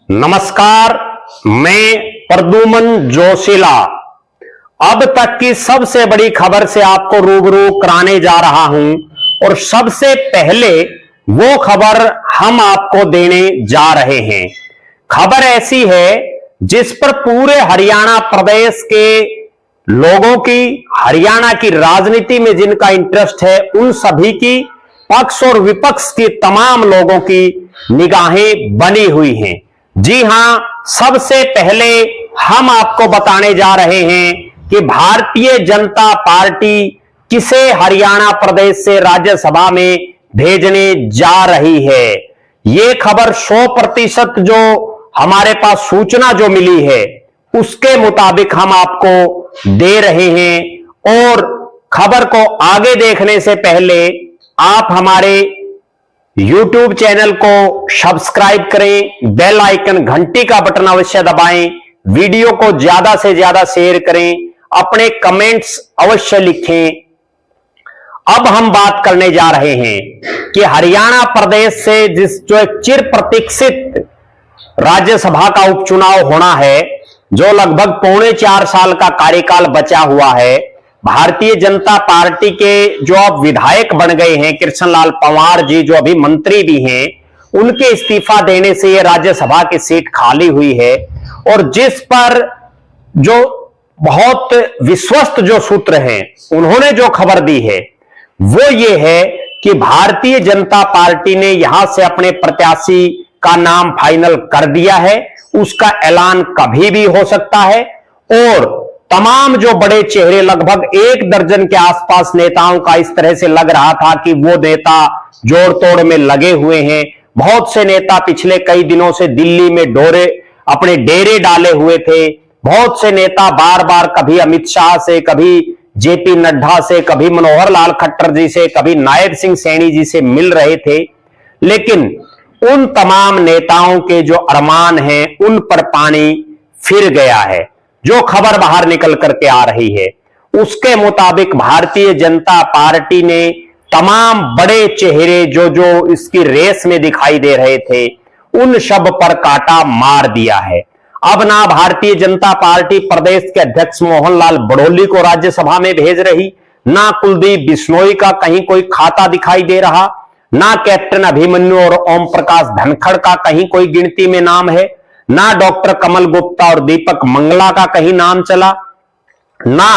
नमस्कार, मैं प्रद्युमन जोशीला अब तक की सबसे बड़ी खबर से आपको रूबरू कराने जा रहा हूं और सबसे पहले वो खबर हम आपको देने जा रहे हैं। खबर ऐसी है जिस पर पूरे हरियाणा प्रदेश के लोगों की, हरियाणा की राजनीति में जिनका इंटरेस्ट है, उन सभी की, पक्ष और विपक्ष की तमाम लोगों की निगाहें बनी हुई हैं। जी हां, सबसे पहले हम आपको बताने जा रहे हैं कि भारतीय जनता पार्टी किसे हरियाणा प्रदेश से राज्यसभा में भेजने जा रही है। यह खबर 100% जो हमारे पास सूचना जो मिली है उसके मुताबिक हम आपको दे रहे हैं। और खबर को आगे देखने से पहले आप हमारे YouTube चैनल को सब्सक्राइब करें, बेल आइकन घंटी का बटन अवश्य दबाएं, वीडियो को ज्यादा से ज्यादा शेयर करें, अपने कमेंट्स अवश्य लिखें। अब हम बात करने जा रहे हैं कि हरियाणा प्रदेश से जो एक चिर प्रतीक्षित राज्यसभा का उपचुनाव होना है, जो लगभग 3.25 साल का कार्यकाल बचा हुआ है, भारतीय जनता पार्टी के जो अब विधायक बन गए हैं कृष्णलाल पंवार जी, जो अभी मंत्री भी हैं, उनके इस्तीफा देने से यह राज्यसभा की सीट खाली हुई है। और जिस पर जो बहुत विश्वस्त जो सूत्र हैं उन्होंने जो खबर दी है वो ये है कि भारतीय जनता पार्टी ने यहां से अपने प्रत्याशी का नाम फाइनल कर दिया है। उसका ऐलान कभी भी हो सकता है और तमाम जो बड़े चेहरे, लगभग 1 दर्जन के आसपास नेताओं का इस तरह से लग रहा था कि वो नेता जोड़ तोड़ में लगे हुए हैं। बहुत से नेता पिछले कई दिनों से दिल्ली में अपने डेरे डाले हुए थे। बहुत से नेता बार बार कभी अमित शाह से, कभी जेपी नड्डा से, कभी मनोहर लाल खट्टर जी से, कभी नायब सिंह सैनी जी से मिल रहे थे। लेकिन उन तमाम नेताओं के जो अरमान हैं उन पर पानी फिर गया है। जो खबर बाहर निकल करके आ रही है उसके मुताबिक भारतीय जनता पार्टी ने तमाम बड़े चेहरे जो इसकी रेस में दिखाई दे रहे थे उन सब पर कांटा मार दिया है। अब ना भारतीय जनता पार्टी प्रदेश के अध्यक्ष मोहन लाल बड़ौली को राज्यसभा में भेज रही, ना कुलदीप बिश्नोई का कहीं कोई खाता दिखाई दे रहा, ना कैप्टन अभिमन्यु और ओम प्रकाश धनखड़ का कहीं कोई गिनती में नाम है, ना डॉक्टर कमल गुप्ता और दीपक मंगला का कहीं नाम चला, ना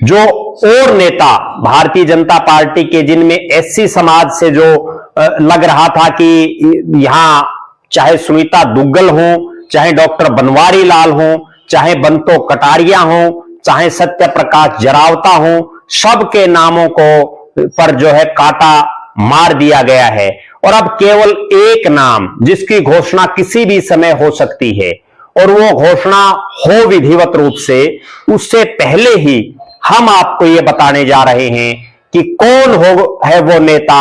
जो और नेता भारतीय जनता पार्टी के जिनमें एससी समाज से जो लग रहा था कि यहां चाहे सुनीता दुग्गल हो, चाहे डॉक्टर बनवारी लाल हो, चाहे बंतो कटारिया हो, चाहे सत्य प्रकाश जरावता हो, सबके नामों को पर जो है कांटा मार दिया गया है। और अब केवल एक नाम जिसकी घोषणा किसी भी समय हो सकती है और वो घोषणा हो विधिवत रूप से, उससे पहले ही हम आपको ये बताने जा रहे हैं कि कौन है वो नेता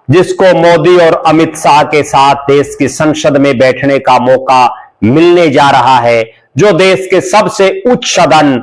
जिसको मोदी और अमित शाह के साथ देश की संसद में बैठने का मौका मिलने जा रहा है, जो देश के सबसे उच्च सदन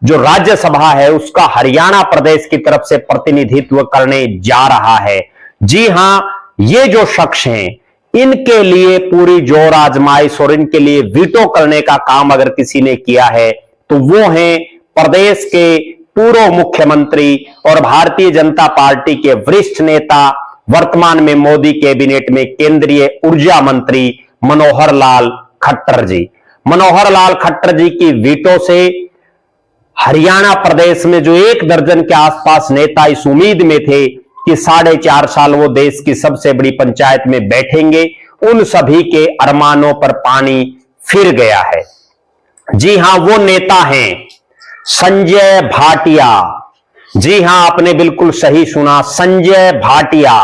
जो राज्यसभा है उसका हरियाणा प्रदेश की तरफ से प्रतिनिधित्व करने जा रहा है। जी हां, ये जो शख्स हैं इनके लिए पूरी जोर आजमाइश और इनके लिए वीटो करने का काम अगर किसी ने किया है तो वो हैं प्रदेश के पूर्व मुख्यमंत्री और भारतीय जनता पार्टी के वरिष्ठ नेता, वर्तमान में मोदी कैबिनेट में केंद्रीय ऊर्जा मंत्री मनोहर लाल खट्टर जी। मनोहर लाल खट्टर जी की वीटो से हरियाणा प्रदेश में जो 1 दर्जन के आसपास नेता इस उम्मीद में थे कि 4.5 साल वो देश की सबसे बड़ी पंचायत में बैठेंगे, उन सभी के अरमानों पर पानी फिर गया है। जी हां, वो नेता हैं संजय भाटिया। जी हां, आपने बिल्कुल सही सुना, संजय भाटिया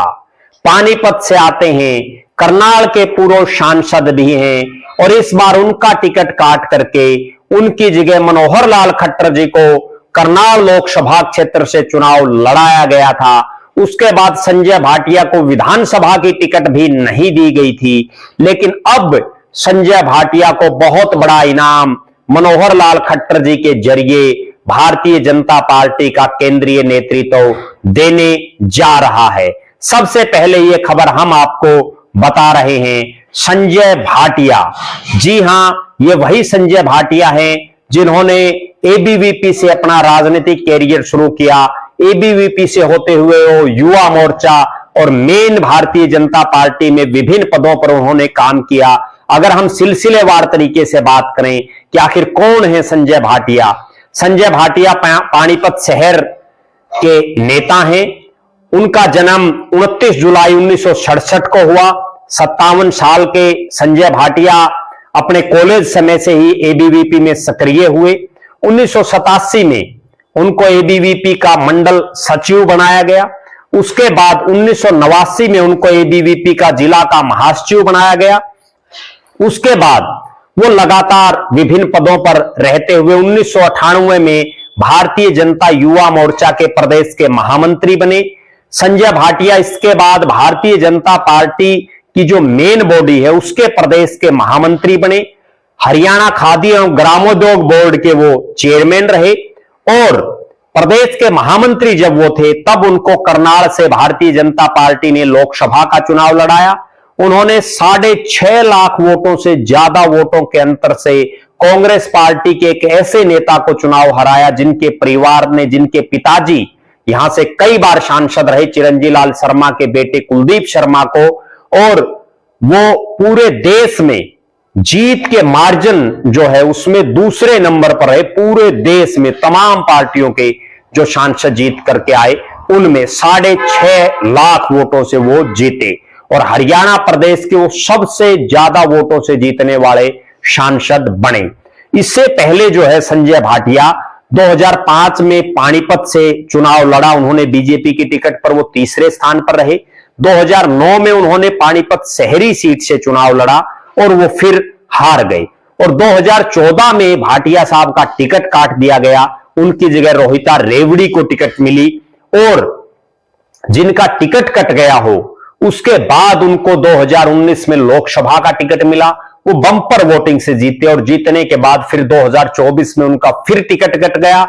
पानीपत से आते हैं, करनाल के पूर्व सांसद भी हैं और इस बार उनका टिकट काट करके उनकी जगह मनोहर लाल खट्टर जी को करनाल लोकसभा क्षेत्र से चुनाव लड़ाया गया था। उसके बाद संजय भाटिया को विधानसभा की टिकट भी नहीं दी गई थी, लेकिन अब संजय भाटिया को बहुत बड़ा इनाम मनोहर लाल खट्टर जी के जरिए भारतीय जनता पार्टी का केंद्रीय नेतृत्व देने जा रहा है। सबसे पहले यह खबर हम आपको बता रहे हैं संजय भाटिया। जी हां, ये वही संजय भाटिया हैं जिन्होंने एबीवीपी से अपना राजनीतिक कैरियर शुरू किया। एबीवीपी से होते हुए वो युवा मोर्चा और मेन भारतीय जनता पार्टी में विभिन्न पदों पर उन्होंने काम किया। अगर हम सिलसिलेवार तरीके से बात करें कि आखिर कौन है संजय भाटिया, संजय भाटिया पानीपत शहर के नेता हैं। उनका जन्म 29 जुलाई 1967 को हुआ। 57 साल के संजय भाटिया अपने कॉलेज समय से ही एबीवीपी में सक्रिय हुए। 1987 में उनको एबीवीपी का मंडल सचिव बनाया गया। उसके बाद 1989 में उनको एबीवीपी का जिला का महासचिव बनाया गया। उसके बाद वो लगातार विभिन्न पदों पर रहते हुए 1998 में भारतीय जनता युवा मोर्चा के प्रदेश के महामंत्री बने। संजय भाटिया इसके बाद भारतीय जनता पार्टी की जो मेन बॉडी है उसके प्रदेश के महामंत्री बने। हरियाणा खादी एवं ग्रामोद्योग बोर्ड के वो चेयरमैन रहे और प्रदेश के महामंत्री जब वो थे तब उनको करनाल से भारतीय जनता पार्टी ने लोकसभा का चुनाव लड़ाया। उन्होंने 6.5 लाख वोटों से ज्यादा वोटों के अंतर से कांग्रेस पार्टी के एक ऐसे नेता को चुनाव हराया जिनके परिवार ने, जिनके पिताजी यहां से कई बार सांसद रहे, चिरंजीव लाल शर्मा के बेटे कुलदीप शर्मा को, और वो पूरे देश में जीत के मार्जिन जो है उसमें दूसरे नंबर पर है। पूरे देश में तमाम पार्टियों के जो सांसद जीत करके आए उनमें 6.5 लाख वोटों से वो जीते और हरियाणा प्रदेश के वो सबसे ज्यादा वोटों से जीतने वाले सांसद बने। इससे पहले जो है संजय भाटिया 2005 में पानीपत से चुनाव लड़ा। उन्होंने बीजेपी की टिकट पर वो तीसरे स्थान पर रहे। 2009 में उन्होंने पानीपत शहरी सीट से चुनाव लड़ा और वो फिर हार गए और 2014 में भाटिया साहब का टिकट काट दिया गया। उनकी जगह रोहिता रेवड़ी को टिकट मिली और जिनका टिकट कट गया हो उसके बाद उनको 2019 में लोकसभा का टिकट मिला। वो बम्पर वोटिंग से जीते और जीतने के बाद फिर 2024 में उनका फिर टिकट कट गया।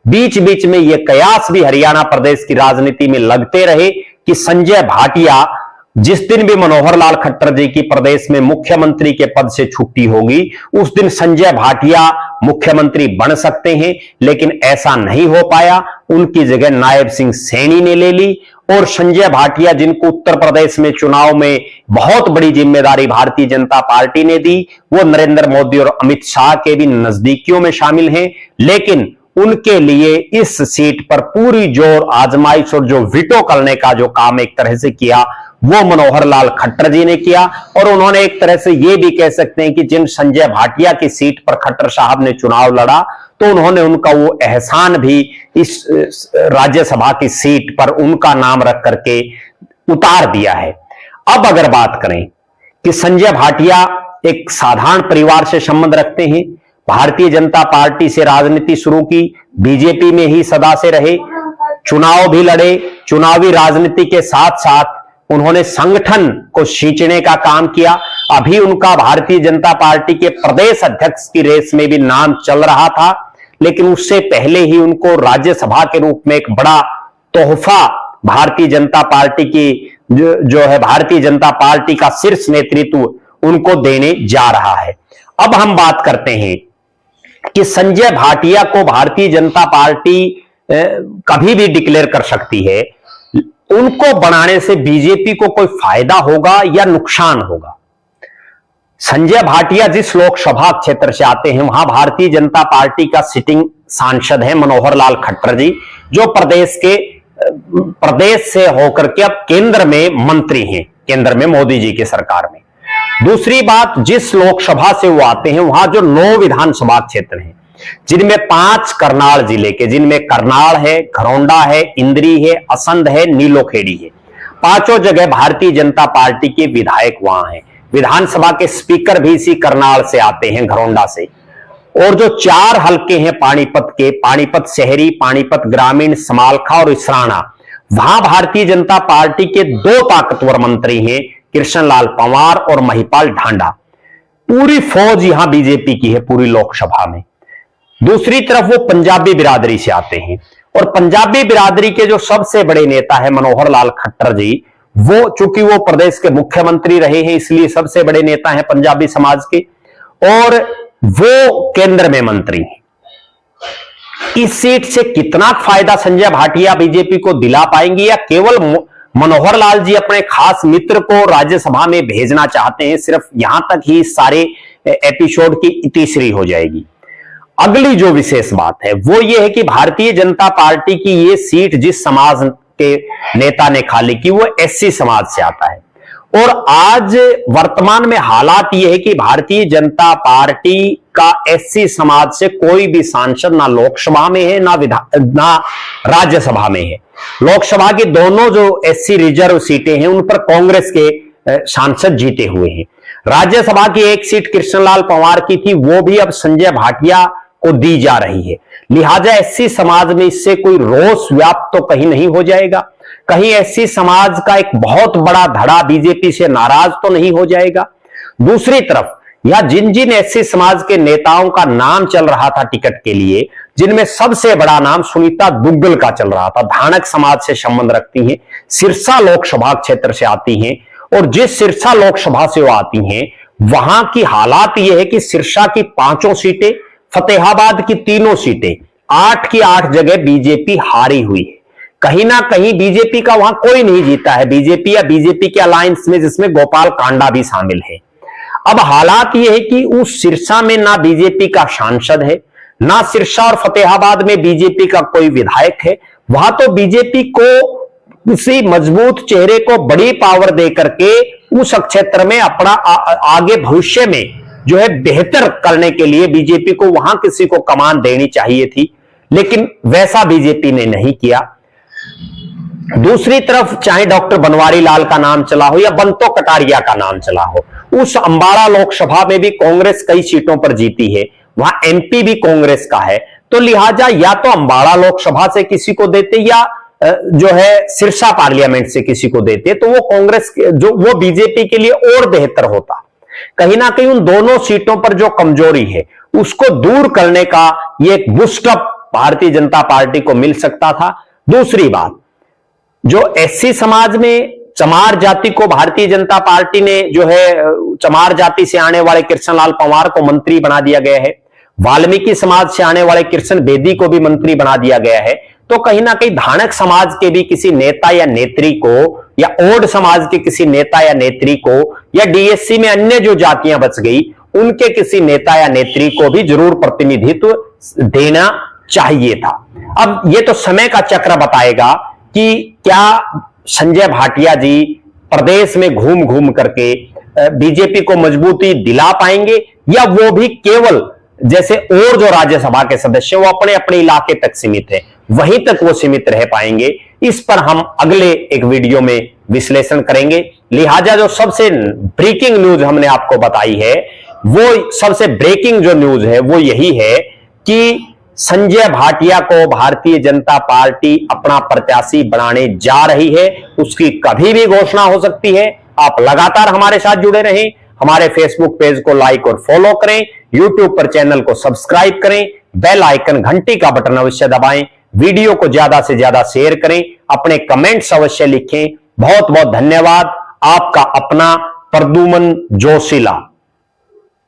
बीच बीच में ये कयास भी हरियाणा प्रदेश की राजनीति में लगते रहे कि संजय भाटिया जिस दिन भी मनोहर लाल खट्टर जी की प्रदेश में मुख्यमंत्री के पद से छुट्टी होगी उस दिन संजय भाटिया मुख्यमंत्री बन सकते हैं, लेकिन ऐसा नहीं हो पाया। उनकी जगह नायब सिंह सैनी ने ले ली और संजय भाटिया जिनको उत्तर प्रदेश में चुनाव में बहुत बड़ी जिम्मेदारी भारतीय जनता पार्टी ने दी, वो नरेंद्र मोदी और अमित शाह के भी नजदीकियों में शामिल हैं, लेकिन उनके लिए इस सीट पर पूरी जोर आजमाइश और जो विटो करने का जो काम एक तरह से किया वो मनोहर लाल खट्टर जी ने किया। और उन्होंने एक तरह से ये भी कह सकते हैं कि जिन संजय भाटिया की सीट पर खट्टर साहब ने चुनाव लड़ा तो उन्होंने उनका वो एहसान भी इस राज्यसभा की सीट पर उनका नाम रख करके उतार दिया है। अब अगर बात करें कि संजय भाटिया एक साधारण परिवार से संबंध रखते हैं, भारतीय जनता पार्टी से राजनीति शुरू की, बीजेपी में ही सदा से रहे, चुनाव भी लड़े, चुनावी राजनीति के साथ साथ उन्होंने संगठन को सींचने का काम किया। अभी उनका भारतीय जनता पार्टी के प्रदेश अध्यक्ष की रेस में भी नाम चल रहा था, लेकिन उससे पहले ही उनको राज्यसभा के रूप में एक बड़ा तोहफा भारतीय जनता पार्टी की जो है भारतीय जनता पार्टी का शीर्ष नेतृत्व उनको देने जा रहा है। अब हम बात करते हैं कि संजय भाटिया को भारतीय जनता पार्टी कभी भी डिक्लेयर कर सकती है। उनको बनाने से बीजेपी को कोई फायदा होगा या नुकसान होगा? संजय भाटिया जिस लोकसभा क्षेत्र से आते हैं वहां भारतीय जनता पार्टी का सिटिंग सांसद है मनोहर लाल खट्टर जी, जो प्रदेश से होकर के अब केंद्र में मंत्री हैं, केंद्र में मोदी जी की सरकार में। दूसरी बात, जिस लोकसभा से वो आते हैं वहां जो 9 विधानसभा क्षेत्र हैं, जिनमें 5 करनाल जिले के, जिनमें करनाल है, घरौंडा है, इंद्री है, असंध है, नीलोखेड़ी है, पांचों जगह भारतीय जनता पार्टी के विधायक वहां हैं। विधानसभा के स्पीकर भी इसी करनाल से आते हैं, घरौंडा से। और जो 4 हलके हैं पानीपत के, पानीपत शहरी, पानीपत ग्रामीण, समालखा और इसराना, वहां भारतीय जनता पार्टी के 2 ताकतवर मंत्री हैं, कृष्णलाल पंवार और महिपाल ढांडा। पूरी फौज यहां बीजेपी की है पूरी लोकसभा में। दूसरी तरफ वो पंजाबी बिरादरी से आते हैं और पंजाबी बिरादरी के जो सबसे बड़े नेता है मनोहर लाल खट्टर जी, वो चूंकि वो प्रदेश के मुख्यमंत्री रहे हैं, इसलिए सबसे बड़े नेता हैं पंजाबी समाज के, और वो केंद्र में मंत्री हैं। इस सीट से कितना फायदा संजय भाटिया बीजेपी को दिला पाएंगे, या केवल मनोहर लाल जी अपने खास मित्र को राज्यसभा में भेजना चाहते हैं, सिर्फ यहां तक ही सारे एपिसोड की तीसरी हो जाएगी। अगली जो विशेष बात है वो ये है कि भारतीय जनता पार्टी की ये सीट जिस समाज के नेता ने खाली की वो एससी समाज से आता है, और आज वर्तमान में हालात ये है कि भारतीय जनता पार्टी का एससी समाज से कोई भी सांसद ना लोकसभा में है ना राज्यसभा में है। लोकसभा की दोनों जो एससी रिजर्व सीटें हैं उन पर कांग्रेस के सांसद जीते हुए हैं। राज्यसभा की एक सीट कृष्णलाल पंवार की थी, वो भी अब संजय भाटिया को दी जा रही है। लिहाजा एससी समाज में इससे कोई रोष व्याप्त तो कहीं नहीं हो जाएगा, कहीं एससी समाज का एक बहुत बड़ा धड़ा बीजेपी से नाराज तो नहीं हो जाएगा। दूसरी तरफ यह जिन जिन एससी समाज के नेताओं का नाम चल रहा था टिकट के लिए, जिनमें सबसे बड़ा नाम सुनीता दुग्गल का चल रहा था, धानक समाज से संबंध रखती हैं, सिरसा लोकसभा क्षेत्र से आती हैं, और जिस सिरसा लोकसभा से वो आती हैं वहां की हालात यह है कि सिरसा की 5 सीटें, फतेहाबाद की 3 सीटें, 8 की 8 जगह बीजेपी हारी हुई है। कहीं ना कहीं बीजेपी का वहां कोई नहीं जीता है, बीजेपी या बीजेपी के अलायंस में, जिसमें गोपाल कांडा भी शामिल है। अब हालात यह है कि उस सिरसा में ना बीजेपी का सांसद है, ना सिरसा और फतेहाबाद में बीजेपी का कोई विधायक है। वहां तो बीजेपी को किसी मजबूत चेहरे को बड़ी पावर दे करके उस क्षेत्र में अपना आगे भविष्य में जो है बेहतर करने के लिए बीजेपी को वहां किसी को कमान देनी चाहिए थी, लेकिन वैसा बीजेपी ने नहीं किया। दूसरी तरफ चाहे डॉक्टर बनवारी लाल का नाम चला हो या बंतो कटारिया का नाम चला हो, उस अंबाला लोकसभा में भी कांग्रेस कई सीटों पर जीती है, वहां एमपी भी कांग्रेस का है, तो लिहाजा या तो अंबाला लोकसभा से किसी को देते या जो है सिरसा पार्लियामेंट से किसी को देते, तो वो कांग्रेस जो वो बीजेपी के लिए और बेहतर होता। कहीं ना कहीं उन दोनों सीटों पर जो कमजोरी है उसको दूर करने का ये एक बूस्टअप भारतीय जनता पार्टी को मिल सकता था। दूसरी बात, जो एससी समाज में चमार जाति को भारतीय जनता पार्टी ने जो है चमार जाति से आने वाले कृष्णलाल पंवार को मंत्री बना दिया गया है, वाल्मीकि समाज से आने वाले कृष्ण बेदी को भी मंत्री बना दिया गया है, तो कहीं ना कहीं धानक समाज के भी किसी नेता या नेत्री को, या ओड समाज के किसी नेता या नेत्री को, या डीएससी में अन्य जो जातियां बच गई उनके किसी नेता या नेत्री को भी जरूर प्रतिनिधित्व देना चाहिए था। अब ये तो समय का चक्र बताएगा कि क्या संजय भाटिया जी प्रदेश में घूम घूम करके बीजेपी को मजबूती दिला पाएंगे, या वो भी केवल जैसे और जो राज्यसभा के सदस्य वो अपने अपने इलाके तक सीमित है, वहीं तक वो सीमित रह पाएंगे। इस पर हम अगले एक वीडियो में विश्लेषण करेंगे। लिहाजा जो सबसे ब्रेकिंग न्यूज हमने आपको बताई है, वो सबसे ब्रेकिंग जो न्यूज है वो यही है कि संजय भाटिया को भारतीय जनता पार्टी अपना प्रत्याशी बनाने जा रही है। उसकी कभी भी घोषणा हो सकती है। आप लगातार हमारे साथ जुड़े रहें, हमारे फेसबुक पेज को लाइक और फॉलो करें, यूट्यूब पर चैनल को सब्सक्राइब करें, बेल आइकन घंटी का बटन अवश्य दबाएं, वीडियो को ज्यादा से ज्यादा शेयर करें, अपने कमेंट्स अवश्य लिखें। बहुत बहुत धन्यवाद। आपका अपना प्रद्युमन जोशीला।